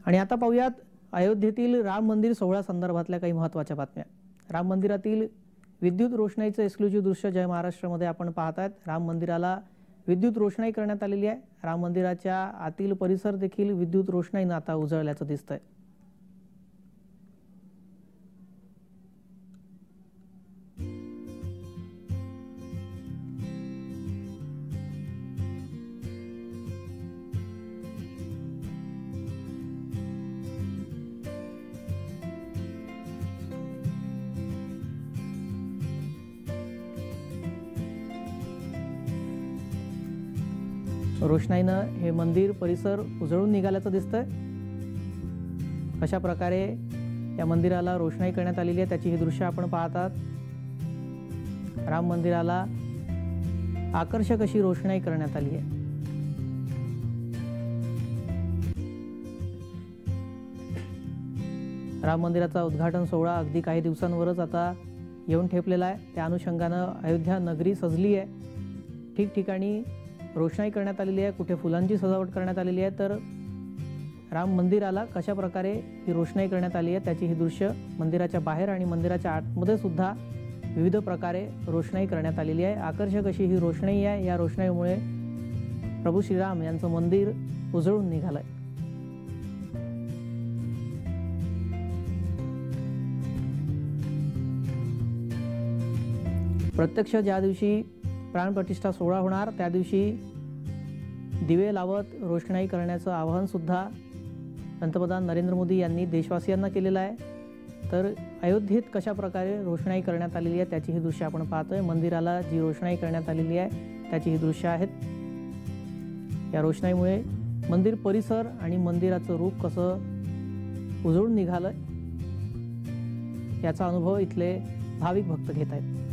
आणि आता पाहूयात अयोध्येतील राम मंदिर सोहळा संदर्भातल्या काही महत्त्वाच्या बातम्या। राम मंदिरातील विद्युत रोषणाईचं एक्सक्लुझिव्ह दृश्य जय महाराष्ट्रमध्ये आपण पाहतायत। राम मंदिराला विद्युत रोषणाई करण्यात आलेली आहे। राम मंदिराच्या आतील परिसर देखील विद्युत रोषणाईने आता उजळल्याचं दिसतंय। रोषणाईनं हे मंदिर परिसर उजळून निघाल्याचं दिसतंय। कशा प्रकारे या मंदिराला रोषणाई करण्यात आलेली आहे त्याची ही दृश्य आपण पाहतात। राम मंदिराला आकर्षक अशी रोषणाई करण्यात आली आहे। राम मंदिराचा उद्घाटन सोहळा अगदी काही दिवसांवरच आता येऊन ठेपलेला आहे। त्या अनुषंगानं अयोध्या नगरी सजली आहे। ठिकठिकाणी रोषणाई करण्यात आलेली आहे, कुठे फुलांची सजावट करण्यात आलेली आहे, तर राम मंदिराला कशा प्रकारे ही रोषणाई करण्यात आली आहे त्याची ही दृश्य मंदिराच्या बाहेर आणि मंदिराच्या आतमध्ये सुद्धा विविध प्रकारे रोषणाई करण्यात आलेली आहे। आकर्षक अशी ही रोषणाई आहे। या रोषणाईमुळे प्रभू श्रीराम यांचं मंदिर उजळून निघालंय। प्रत्यक्ष ज्या दिवशी प्राणप्रतिष्ठा सोहळा होणार त्या दिवशी दिवे लावत रोषणाई करण्याचं आवाहन सुद्धा पंतप्रधान नरेंद्र मोदी यांनी देशवासियांना केलेलं आहे। तर अयोध्येत कशा प्रकारे रोषणाई करण्यात आलेली आहे त्याची ही दृश्य आपण पाहतोय। मंदिराला जी रोषणाई करण्यात आलेली आहे त्याची ही दृश्य आहेत। या रोषणाईमुळे मंदिर परिसर आणि मंदिराचं रूप कसं उजळून निघालंय याचा अनुभव इथले भाविक भक्त घेत आहेत।